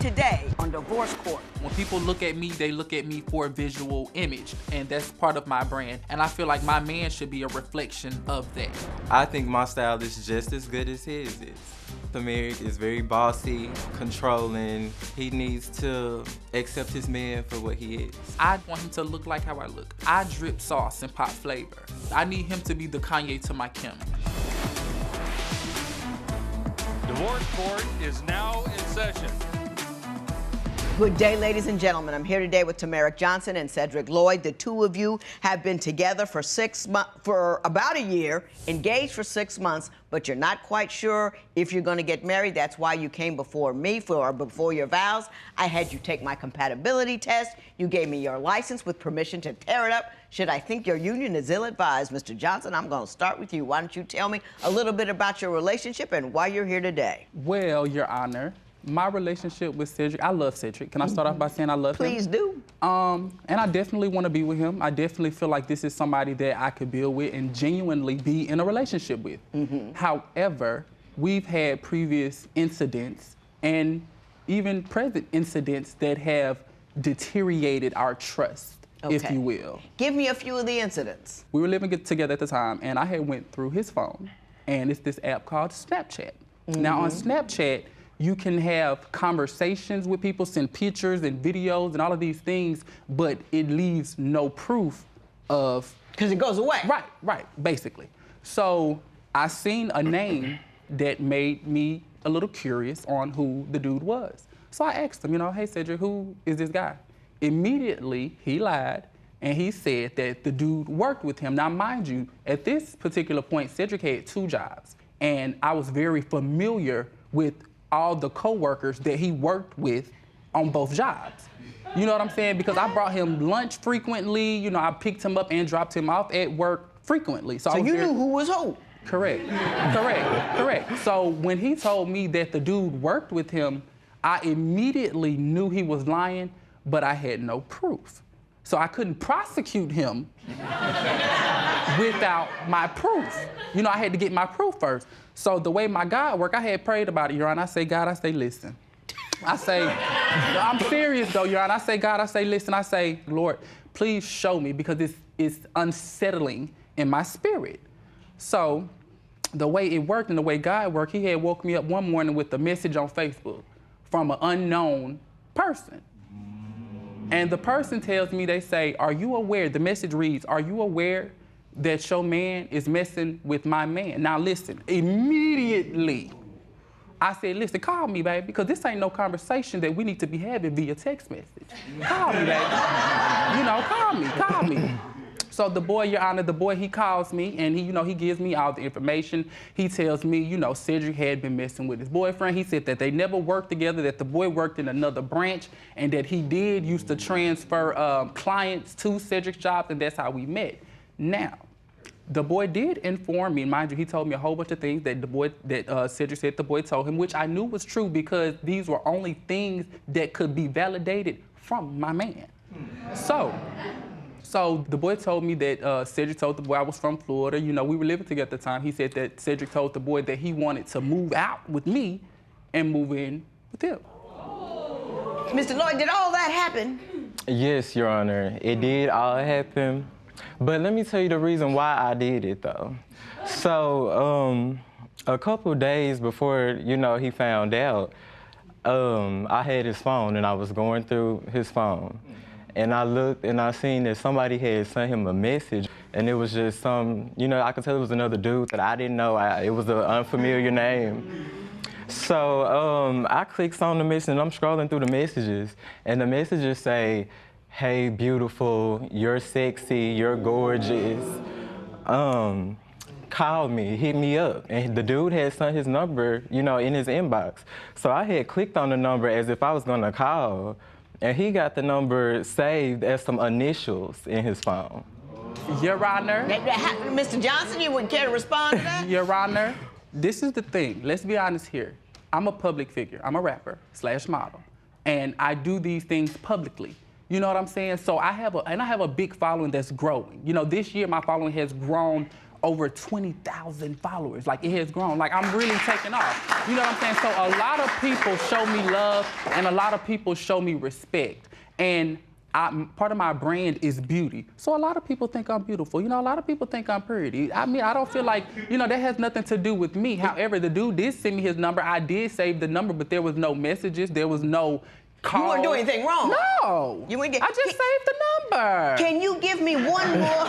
today on Divorce Court. When people look at me, they look at me for a visual image, and that's part of my brand. And I feel like my man should be a reflection of that. I think my style is just as good as his is. Tamaric is very bossy, controlling. He needs to accept his man for what he is. I want him to look like how I look. I drip sauce and pop flavor. I need him to be the Kanye to my Kim. Divorce Court is now in session. Good day, ladies and gentlemen. I'm here today with Tamaric Johnson and Cedric Lloyd. The two of you have been together for about a year, engaged for 6 months, but you're not quite sure if you're going to get married. That's why you came before me before your vows. I had you take my compatibility test. You gave me your license with permission to tear it up. Should I think your union is ill-advised? Mr. Johnson, I'm going to start with you. Why don't you tell me a little bit about your relationship and why you're here today? Well, Your Honor, my relationship with Cedric, I love Cedric. Can I start off by saying I love him? Please do. And I definitely want to be with him. I definitely feel like this is somebody that I could build with and genuinely be in a relationship with. However, we've had previous incidents and even present incidents that have deteriorated our trust, if you will. Give me a few of the incidents. We were living together at the time, and I had went through his phone, and it's this app called Snapchat. Now, on Snapchat, you can have conversations with people, send pictures and videos and all of these things, but it leaves no proof of... Because it goes away. Right, basically. So I seen a name that made me a little curious on who the dude was. So I asked him, hey, Cedric, who is this guy? Immediately, he lied, and he said that the dude worked with him. Now, mind you, at this particular point, Cedric had 2 jobs, and I was very familiar with all the co-workers that he worked with on both jobs. You know what I'm saying? Because I brought him lunch frequently, I picked him up and dropped him off at work frequently. So you knew who was who? Correct. So when he told me that the dude worked with him, I immediately knew he was lying, but I had no proof. So I couldn't prosecute him without my proof. I had to get my proof first. So the way my God worked, I had prayed about it, Your Honor. I say, God, I say, listen. I say, I'm serious though, Your Honor. I say, God, I say, listen. I say, Lord, please show me because it's unsettling in my spirit. So the way it worked and the way God worked, he had woke me up one morning with a message on Facebook from an unknown person. And the person tells me, they say, are you aware, the message reads, are you aware that your man is messing with my man? Now listen, immediately, I said, listen, call me, baby, because this ain't no conversation that we need to be having via text message. Call me, baby. Call me. So the boy, Your Honor, he calls me and he gives me all the information. He tells me, Cedric had been messing with his boyfriend. He said that they never worked together, that the boy worked in another branch, and that he used to transfer clients to Cedric's jobs, and that's how we met. Now, the boy did inform me, mind you, he told me a whole bunch of things that Cedric said the boy told him, which I knew was true because these were only things that could be validated from my man. So the boy told me that Cedric told the boy I was from Florida. We were living together at the time. He said that Cedric told the boy that he wanted to move out with me and move in with him. Mr. Lloyd, did all that happen? Yes, Your Honor. It did all happen. But let me tell you the reason why I did it, though. So a couple days before, he found out, I had his phone and I was going through his phone. And I looked and I seen that somebody had sent him a message, and it was just I could tell it was another dude that I didn't know. It was an unfamiliar name. So I clicked on the message and I'm scrolling through the messages, and the messages say, hey, beautiful, you're sexy, you're gorgeous. Call me, hit me up. And the dude had sent his number, in his inbox. So I had clicked on the number as if I was gonna call, and he got the number saved as some initials in his phone. Your Honor. Mr. Johnson, you wouldn't care to respond to that? Your Honor, this is the thing. Let's be honest here. I'm a public figure. I'm a rapper / model. And I do these things publicly. You know what I'm saying? So I have a big following that's growing. This year my following has grown over 20,000 followers. Like, it has grown. Like, I'm really taking off. You know what I'm saying? So a lot of people show me love, and a lot of people show me respect. And part of my brand is beauty. So a lot of people think I'm beautiful. You know, a lot of people think I'm pretty. I mean, I don't feel like, you know, that has nothing to do with me. However, the dude did send me his number. I did save the number, but there was no messages. There was no call. You weren't doing anything wrong. No. You wouldn't get, I just saved the number. Can you give me one more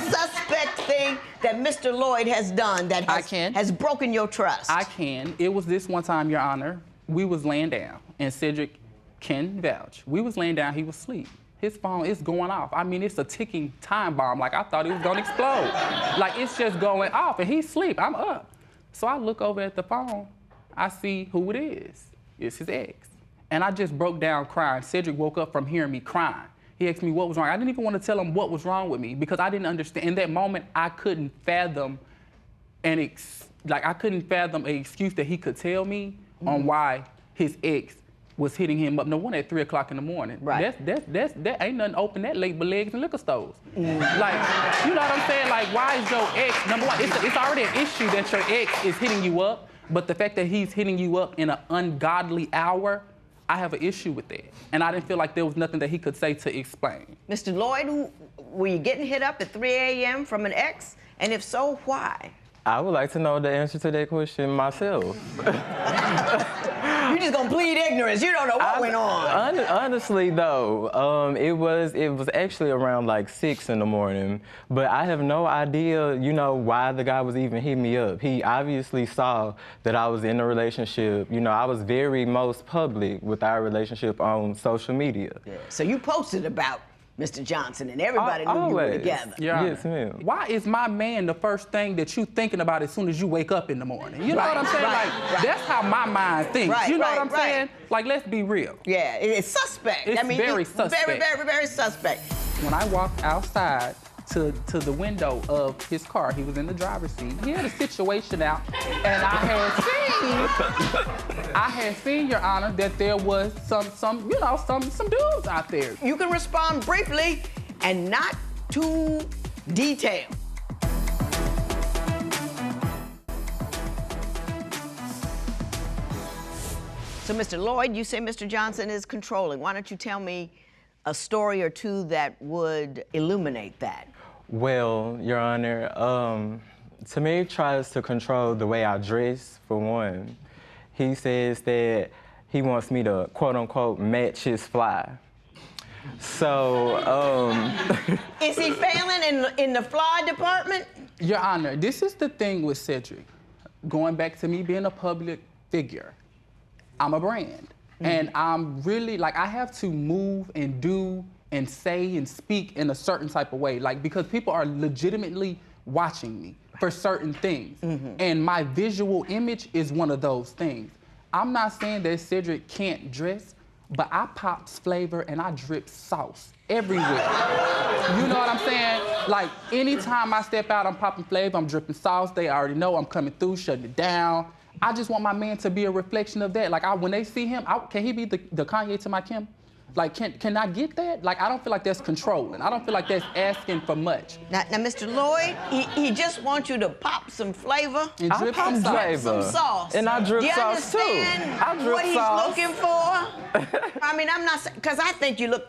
suspect thing that Mr. Lloyd has done that has broken your trust? I can. It was this one time, Your Honor. We was laying down, and Cedric can vouch. We was laying down, he was asleep. His phone is going off. I mean, it's a ticking time bomb. Like, I thought it was gonna explode. Like, it's just going off, and he's asleep, I'm up. So I look over at the phone, I see who it is. It's his ex. And I just broke down crying. Cedric woke up from hearing me crying. He asked me what was wrong. I didn't even want to tell him what was wrong with me because I didn't understand. In that moment, I couldn't fathom an excuse that he could tell me on why his ex was hitting him up. No one at 3 o'clock in the morning. Right. That ain't nothing open that late but legs and liquor stores. Like, you know what I'm saying? Like, why is your ex, number one, it's already an issue that your ex is hitting you up, but the fact that he's hitting you up in an ungodly hour, I have an issue with that. And I didn't feel like there was nothing that he could say to explain. Mr. Lloyd, were you getting hit up at 3 a.m. from an ex? And if so, why? I would like to know the answer to that question myself. You just gonna plead ignorance. You don't know what went on. Honestly, though, it was actually around like 6 in the morning, but I have no idea, you know, why the guy was even hitting me up. He obviously saw that I was in a relationship. You know, I was very most public with our relationship on social media. Yeah. So you posted about Mr. Johnson, and everybody knew you were together. Yeah. Yes, ma'am. Why is my man the first thing that you thinking about as soon as you wake up in the morning? You know what I'm saying? That's how my mind thinks. You know what I'm saying? Like, let's be real. Yeah, it's suspect. It's very suspect. Very, very, very suspect. When I walked outside to the window of his car, he was in the driver's seat. He had a situation out, and I had seen, Your Honor, that there was some dudes out there. You can respond briefly and not too detailed. So, Mr. Lloyd, you say Mr. Johnson is controlling. Why don't you tell me a story or two that would illuminate that? Well, Your Honor, Tamaric tries to control the way I dress, for one. He says that he wants me to, quote unquote, match his fly. So, Is he failing in the fly department? Your Honor, this is the thing with Cedric. Going back to me being a public figure, I'm a brand. And I'm really, like, I have to move and do and say and speak in a certain type of way, like, because people are legitimately watching me for certain things. And my visual image is one of those things. I'm not saying that Cedric can't dress, but I pops flavor and I drip sauce everywhere. You know what I'm saying? Like, anytime I step out, I'm popping flavor, I'm dripping sauce. They already know I'm coming through, shutting it down. I just want my man to be a reflection of that. Like, when they see him, can he be the Kanye to my Kim? Like, can I get that? Like, I don't feel like that's controlling. I don't feel like that's asking for much. Now Mr. Lloyd, he just wants you to pop some flavor. And drip some Some sauce. And I drip sauce, too. Do you understand what he's looking for? I mean, I'm not saying, because I think you look,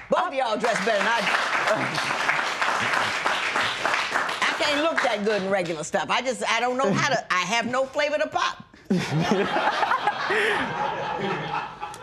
both of y'all dress better than I do. I can't look that good in regular stuff. I don't know how to, I have no flavor to pop.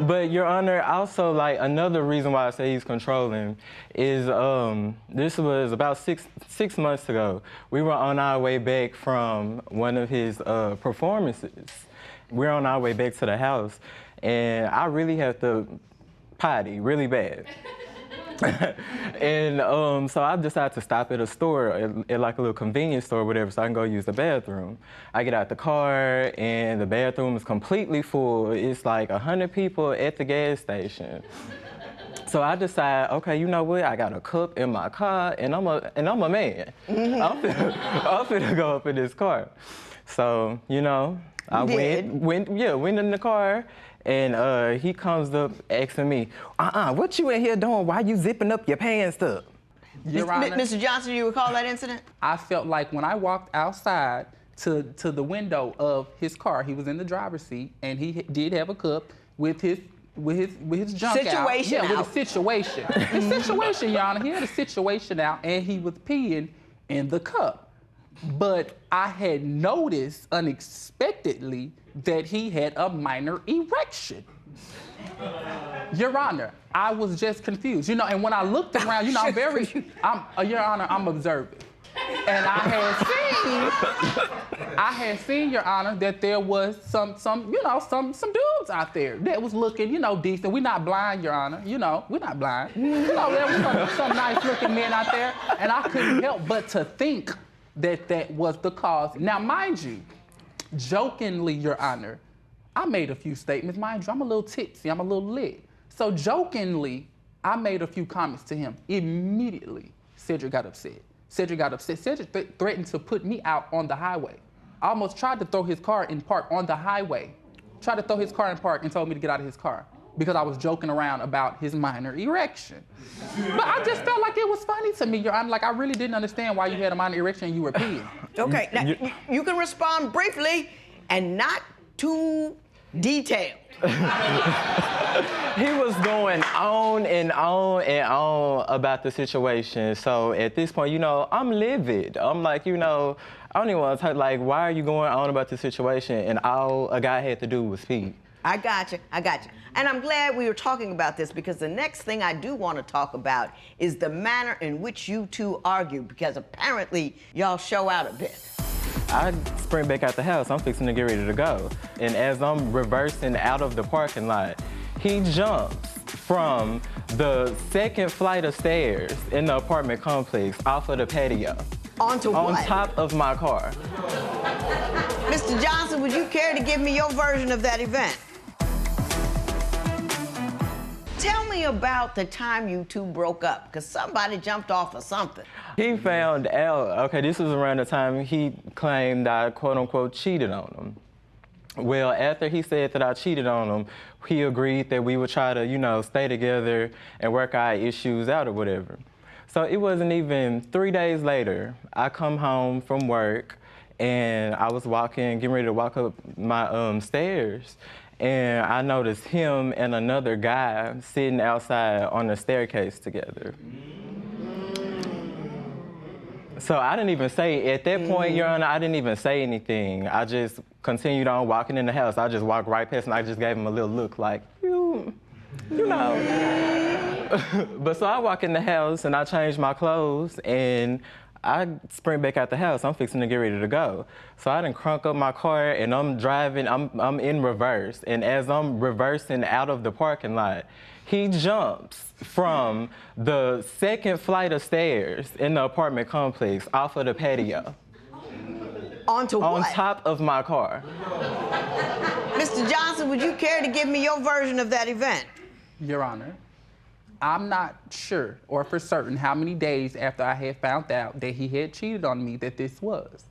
But Your Honor, also, like, another reason why I say he's controlling is this was about six months ago. We were on our way back from one of his performances. We're on our way back to the house, and I really have to potty really bad. And so I decided to stop at a store, at like a little convenience store or whatever, so I can go use the bathroom. I get out the car, and the bathroom is completely full. It's like 100 people at the gas station. So I decide, okay, you know what? I got a cup in my car, and I'm a man. I'm finna go up in this car. So, you know, I went in the car. And he comes up asking me, what you in here doing? Why you zipping up your pants up? Your Honor, Mr. Johnson, you recall that incident? I felt like when I walked outside to the window of his car, he was in the driver's seat, and he did have a cup with his junk Situation out. Yeah, out. with a situation. The situation, Your Honor, he had a situation out, and he was peeing in the cup. But I had noticed unexpectedly that he had a minor erection. Your Honor, I was just confused. You know, and when I looked around, you know, Your Honor, I'm observant. And I had seen, Your Honor, that there was some dudes out there that was looking, you know, decent. We're not blind, Your Honor. You know, we're not blind. You know, there was some nice looking men out there, and I couldn't help but to think that was the cause. Now, mind you, jokingly, Your Honor, I made a few statements. Mind you, I'm a little tipsy, I'm a little lit. So jokingly, I made a few comments to him. Immediately, Cedric got upset. Cedric threatened to put me out on the highway. I almost tried to throw his car in park on the highway. Tried to throw his car in park and told me to get out of his car because I was joking around about his minor erection. But I just felt like it was funny to me, Your Honor. Like, I really didn't understand why you had a minor erection and you were peeing. Okay, now, you can respond briefly and not too detailed. He was going on and on and on about the situation. So at this point, you know, I'm livid. I'm like, you know, I don't even want to talk, like, why are you going on about the situation? And all a guy had to do was pee. I got you. And I'm glad we were talking about this because the next thing I do want to talk about is the manner in which you two argue, because apparently y'all show out a bit. I sprint back out the house. I'm fixing to get ready to go. And as I'm reversing out of the parking lot, he jumps from the second flight of stairs in the apartment complex off of the patio. Onto what? On top of my car. Mr. Johnson, would you care to give me your version of that event? Tell me about the time you two broke up, because somebody jumped off of something. He found out, okay, this was around the time he claimed I, quote unquote, cheated on him. Well, after he said that I cheated on him, he agreed that we would try to, you know, stay together and work our issues out or whatever. So it wasn't even 3 days later, I come home from work and I was getting ready to walk up my stairs. And I noticed him and another guy sitting outside on the staircase together. So I didn't even say, at that point, Your Honor, I didn't even say anything. I just continued on walking in the house. I just walked right past him. I just gave him a little look like, you know. But so I walk in the house and I change my clothes and I sprint back out the house. I'm fixing to get ready to go. So I done crunk up my car and I'm driving, I'm in reverse. And as I'm reversing out of the parking lot, he jumps from the second flight of stairs in the apartment complex off of the patio. Onto what? On top of my car. Mr. Johnson, would you care to give me your version of that event? Your Honor, I'm not sure or for certain how many days after I had found out that he had cheated on me that this was.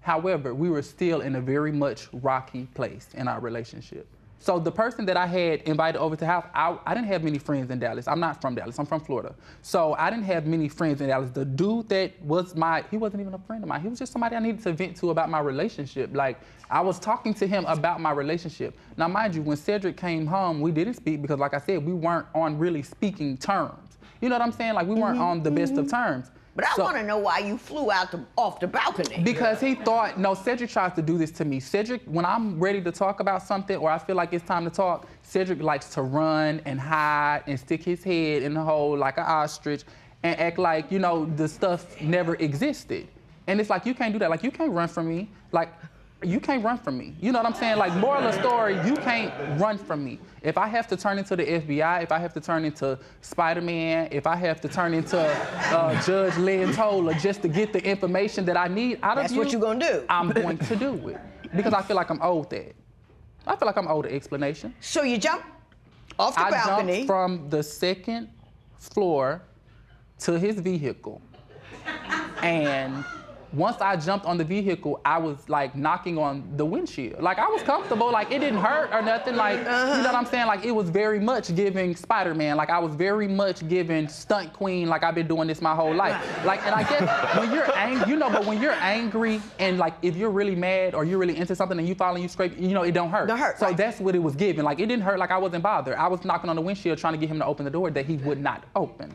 However, we were still in a very much rocky place in our relationship. So the person that I had invited over to the house, I didn't have many friends in Dallas. I'm not from Dallas, I'm from Florida. So I didn't have many friends in Dallas. The dude that was he wasn't even a friend of mine. He was just somebody I needed to vent to about my relationship. Like, I was talking to him about my relationship. Now, mind you, when Cedric came home, we didn't speak because, like I said, we weren't on really speaking terms. You know what I'm saying? Like, we weren't on the best of terms. But I want to know why you flew out off the balcony. Because he thought, no, Cedric tries to do this to me. Cedric, when I'm ready to talk about something or I feel like it's time to talk, Cedric likes to run and hide and stick his head in the hole like an ostrich and act like, you know, the stuff never existed. And it's like, you can't do that. Like, you can't run from me. Like, you can't run from me. You know what I'm saying? Like, moral of the story, you can't run from me. If I have to turn into the FBI, if I have to turn into Spider-Man, if I have to turn into Judge Lynn Toller just to get the information that I need out of you. That's what you're gonna do. I'm going to do it. Because I feel like I'm owed that. I feel like I'm owed an explanation. So you jump off the balcony. I jumped from the second floor to his vehicle. And once I jumped on the vehicle, I was like knocking on the windshield. Like I was comfortable, like it didn't hurt or nothing. Like, you know what I'm saying? Like it was very much giving Spider-Man. Like I was very much giving stunt queen. Like I've been doing this my whole life. Like, and I guess when you're angry, you know, but when you're angry and like if you're really mad or you're really into something and you fall and you scrape, you know, it don't hurt. Don't hurt. So right. that's what it was giving. Like it didn't hurt. Like I wasn't bothered. I was knocking on the windshield trying to get him to open the door that he would not open.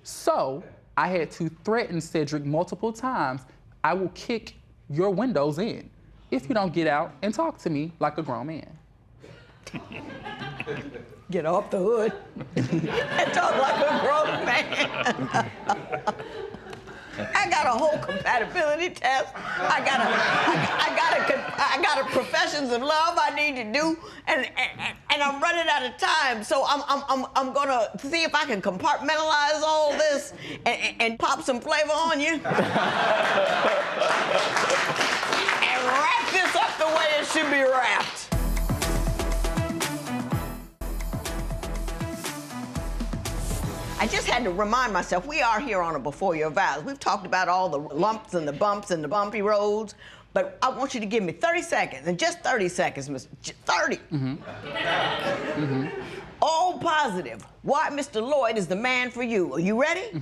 So I had to threaten Cedric multiple times. I will kick your windows in if you don't get out and talk to me like a grown man. Get off the hood and talk like a grown man. I got a whole compatibility test. I got a professions of love I need to do, and I'm running out of time. So I'm gonna see if I can compartmentalize all this and pop some flavor on you and wrap this up the way it should be wrapped. I just had to remind myself, we are here on a Before Your Vows. We've talked about all the lumps and the bumps and the bumpy roads, but I want you to give me 30 seconds, and just 30 seconds, Mr. 30. All positive. Why Mr. Lloyd is the man for you. Are you ready?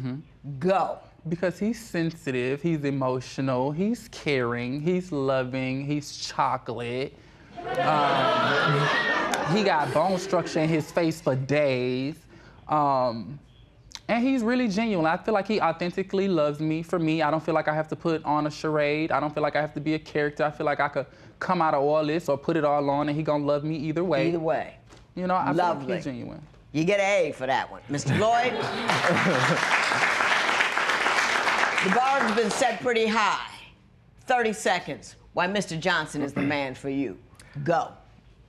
Go. Because he's sensitive, he's emotional, he's caring, he's loving, he's chocolate. He got bone structure in his face for days. And he's really genuine. I feel like he authentically loves me for me. I don't feel like I have to put on a charade. I don't feel like I have to be a character. I feel like I could come out of all this or put it all on and he gonna love me either way. Either way. You know, I feel Lovely. like he's genuine. You get an A for that one. Mr. Lloyd? The bar has been set pretty high. 30 seconds. Why Mr. Johnson is the man for you. Go.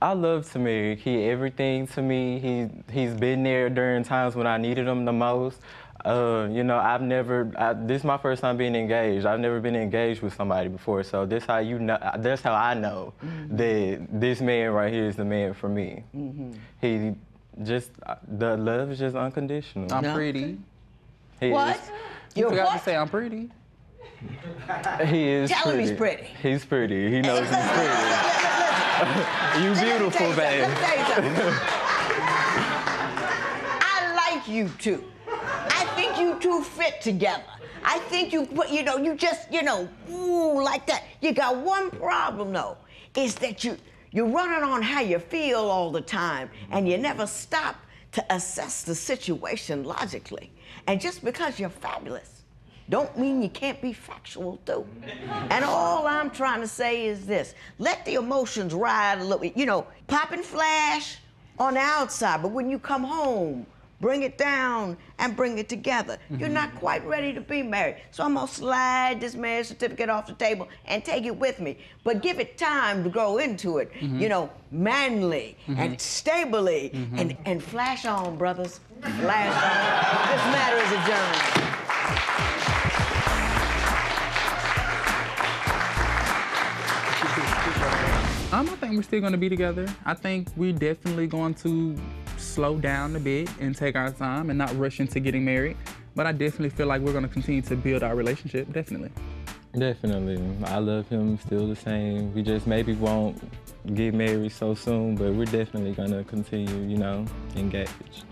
I love Tamaric. He everything to me. He's been there during times when I needed him the most. You know, this is my first time being engaged. I've never been engaged with somebody before, so that's how I know that this man right here is the man for me. He just, the love is just unconditional. I'm pretty. What? You forgot what? to say I'm pretty. He is Tell him pretty. he's pretty. He's pretty. He knows he's pretty. You beautiful, babe. I like you two. I think you two fit together. I think you just, ooh, like that. You got one problem though, is that you're running on how you feel all the time and you never stop to assess the situation logically. And just because you're fabulous don't mean you can't be factual too. And all I'm trying to say is this: let the emotions ride a little bit. Pop and flash on the outside, but when you come home, bring it down and bring it together. You're not quite ready to be married. So I'm gonna slide this marriage certificate off the table and take it with me. But give it time to grow into it, manly and stably. And flash on, brothers, flash on. This matter is adjourned. I think we're still gonna be together. I think we're definitely going to slow down a bit and take our time and not rush into getting married. But I definitely feel like we're gonna continue to build our relationship, definitely. Definitely. I love him still the same. We just maybe won't get married so soon, but we're definitely gonna continue, engaged.